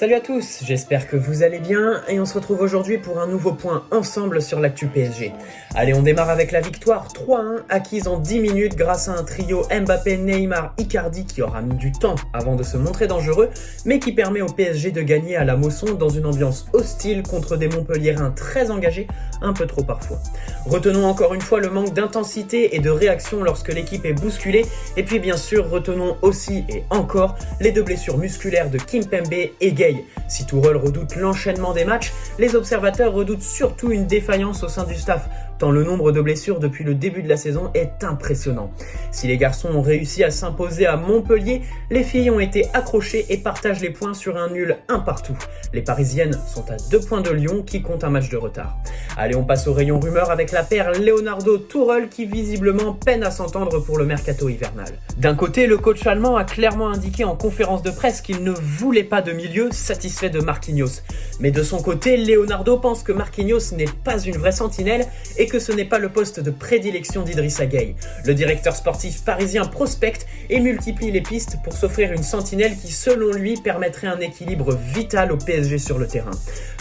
Salut à tous, j'espère que vous allez bien et on se retrouve aujourd'hui pour un nouveau point ensemble sur l'actu PSG. Allez, on démarre avec la victoire 3-1 acquise en 10 minutes grâce à un trio Mbappé, Neymar, Icardi qui aura mis du temps avant de se montrer dangereux, mais qui permet au PSG de gagner à la Mosson dans une ambiance hostile contre des Montpelliérains très engagés, un peu trop parfois. Retenons encore une fois le manque d'intensité et de réaction lorsque l'équipe est bousculée, et puis bien sûr retenons aussi et encore les deux blessures musculaires de Kimpembe et Gueye. Si Tourelle redoute l'enchaînement des matchs, les observateurs redoutent surtout une défaillance au sein du staff, tant le nombre de blessures depuis le début de la saison est impressionnant. Si les garçons ont réussi à s'imposer à Montpellier, les filles ont été accrochées et partagent les points sur un nul 1 partout. Les Parisiennes sont à 2 points de Lyon qui compte un match de retard. Allez, on passe au rayon rumeur avec la paire Leonardo-Tourelle qui visiblement peine à s'entendre pour le mercato hivernal. D'un côté, le coach allemand a clairement indiqué en conférence de presse qu'il ne voulait pas de milieu satisfait de Marquinhos. Mais de son côté, Leonardo pense que Marquinhos n'est pas une vraie sentinelle et que ce n'est pas le poste de prédilection d'Idrissa Gueye. Le directeur sportif parisien prospecte et multiplie les pistes pour s'offrir une sentinelle qui, selon lui, permettrait un équilibre vital au PSG sur le terrain.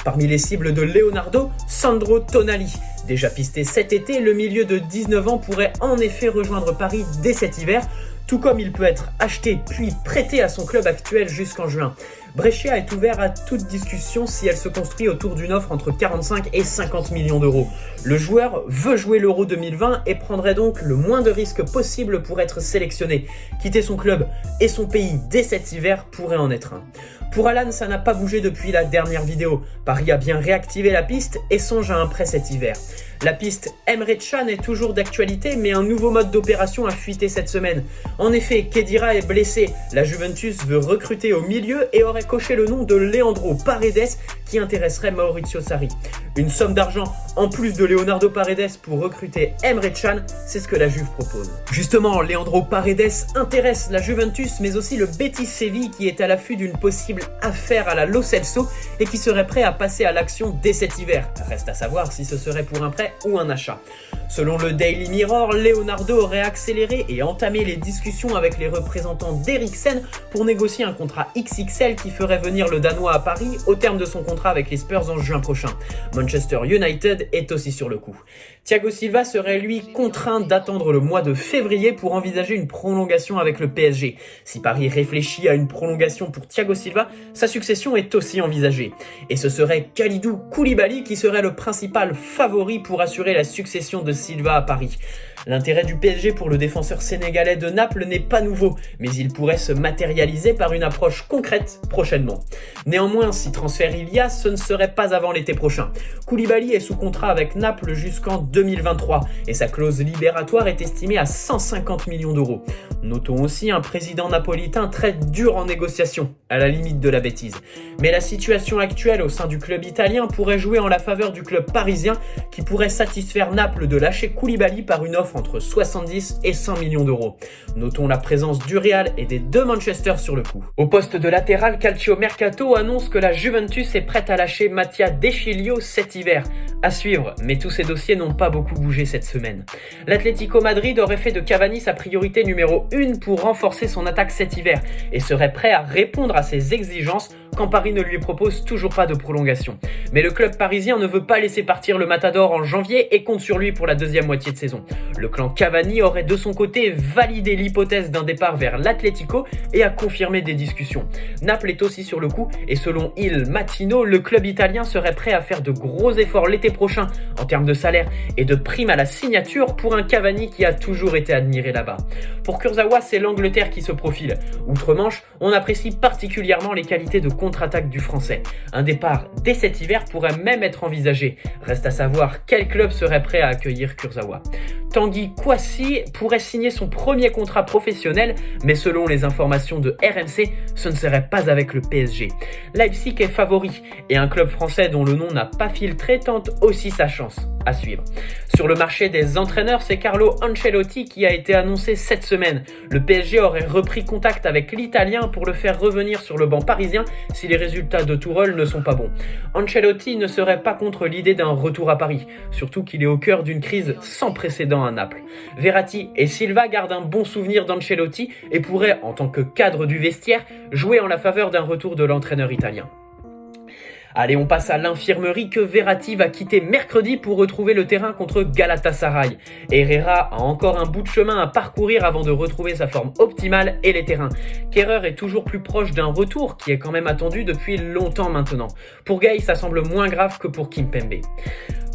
Parmi les cibles de Leonardo, Sandro Tonali. Déjà pisté cet été, le milieu de 19 ans pourrait en effet rejoindre Paris dès cet hiver, tout comme il peut être acheté puis prêté à son club actuel jusqu'en juin. Brescia est ouvert à toute discussion si elle se construit autour d'une offre entre 45 et 50 millions d'euros. Le joueur veut jouer l'Euro 2020 et prendrait donc le moins de risques possible pour être sélectionné. Quitter son club et son pays dès cet hiver pourrait en être un. Pour Alan, ça n'a pas bougé depuis la dernière vidéo. Paris a bien réactivé la piste et songe à un prêt cet hiver. La piste Emre Can est toujours d'actualité, mais un nouveau mode d'opération a fuité cette semaine. En effet, Khedira est blessé. La Juventus veut recruter au milieu et aurait coché le nom de Leandro Paredes qui intéresserait Maurizio Sarri. Une somme d'argent en plus de Leonardo Paredes pour recruter Emre Can, c'est ce que la Juve propose. Justement, Leandro Paredes intéresse la Juventus, mais aussi le Betis Séville qui est à l'affût d'une possible affaire à la Lo Celso et qui serait prêt à passer à l'action dès cet hiver. Reste à savoir si ce serait pour un prêt ou un achat. Selon le Daily Mirror, Leonardo aurait accéléré et entamé les discussions avec les représentants d'Eriksen pour négocier un contrat XXL qui ferait venir le Danois à Paris au terme de son contrat avec les Spurs en juin prochain. Manchester United est aussi sur le coup. Thiago Silva serait lui contraint d'attendre le mois de février pour envisager une prolongation avec le PSG. Si Paris réfléchit à une prolongation pour Thiago Silva, sa succession est aussi envisagée. Et ce serait Kalidou Koulibaly qui serait le principal favori pour assurer la succession de Silva à Paris. L'intérêt du PSG pour le défenseur sénégalais de Naples n'est pas nouveau, mais il pourrait se matérialiser par une approche concrète prochainement. Néanmoins, si transfert il y a, ce ne serait pas avant l'été prochain. Koulibaly est sous contrat avec Naples jusqu'en 2023 et sa clause libératoire est estimée à 150 millions d'euros. Notons aussi un président napolitain très dur en négociation, à la limite de la bêtise. Mais la situation actuelle au sein du club italien pourrait jouer en la faveur du club parisien qui pourrait satisfaire Naples de lâcher Koulibaly par une offre entre 70 et 100 millions d'euros. Notons la présence du Real et des deux Manchester sur le coup. Au poste de latéral, Calcio Mercato annonce que la Juventus est prête à lâcher Mattia De Sciglio cet hiver. À suivre, mais tous ces dossiers n'ont pas beaucoup bougé cette semaine. L'Atlético Madrid aurait fait de Cavani sa priorité numéro 1 pour renforcer son attaque cet hiver et serait prêt à répondre à ses exigences quand Paris ne lui propose toujours pas de prolongation. Mais le club parisien ne veut pas laisser partir le Matador en janvier et compte sur lui pour la deuxième moitié de saison. Le clan Cavani aurait de son côté validé l'hypothèse d'un départ vers l'Atlético et a confirmé des discussions. Naples est aussi sur le coup et selon Il Mattino, le club italien serait prêt à faire de gros efforts l'été prochain en termes de salaire et de primes à la signature pour un Cavani qui a toujours été admiré là-bas. Pour Kurzawa, c'est l'Angleterre qui se profile. Outre-Manche, on apprécie particulièrement les qualités de contre-attaque du français. Un départ dès cet hiver pourrait même être envisagé. Reste à savoir quel club serait prêt à accueillir Kurzawa. Tanguy Kouassi pourrait signer son premier contrat professionnel, mais selon les informations de RMC, ce ne serait pas avec le PSG. Leipzig est favori et un club français dont le nom n'a pas filtré tente aussi sa chance. À suivre. Sur le marché des entraîneurs, c'est Carlo Ancelotti qui a été annoncé cette semaine. Le PSG aurait repris contact avec l'Italien pour le faire revenir sur le banc parisien si les résultats de Tourelle ne sont pas bons. Ancelotti ne serait pas contre l'idée d'un retour à Paris, surtout qu'il est au cœur d'une crise sans précédent à Naples. Verratti et Silva gardent un bon souvenir d'Ancelotti et pourraient, en tant que cadre du vestiaire, jouer en la faveur d'un retour de l'entraîneur italien. Allez, on passe à l'infirmerie que Verratti va quitter mercredi pour retrouver le terrain contre Galatasaray. Herrera a encore un bout de chemin à parcourir avant de retrouver sa forme optimale et les terrains. Kehrer est toujours plus proche d'un retour qui est quand même attendu depuis longtemps maintenant. Pour Gueye, ça semble moins grave que pour Kimpembe.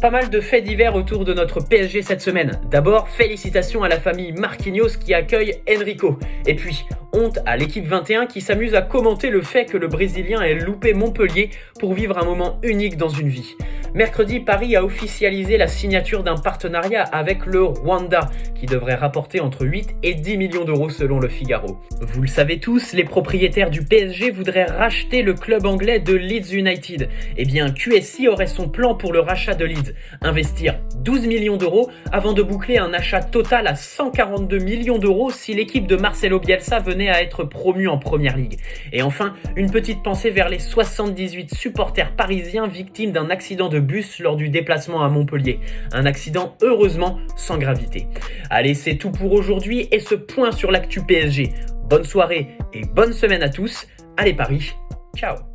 Pas mal de faits divers autour de notre PSG cette semaine. D'abord, félicitations à la famille Marquinhos qui accueille Enrico. Et puis, honte à l'équipe 21 qui s'amuse à commenter le fait que le Brésilien ait loupé Montpellier pour vivre un moment unique dans une vie. Mercredi, Paris a officialisé la signature d'un partenariat avec le Rwanda qui devrait rapporter entre 8 et 10 millions d'euros selon le Figaro. Vous le savez tous, les propriétaires du PSG voudraient racheter le club anglais de Leeds United. Eh bien, QSI aurait son plan pour le rachat de Leeds. Investir 12 millions d'euros avant de boucler un achat total à 142 millions d'euros si l'équipe de Marcelo Bielsa venait à être promue en Première Ligue. Et enfin, une petite pensée vers les 78 supporters parisiens victimes d'un accident de bus lors du déplacement à Montpellier. Un accident heureusement sans gravité. Allez, c'est tout pour aujourd'hui et ce point sur l'actu PSG. Bonne soirée et bonne semaine à tous. Allez Paris, ciao.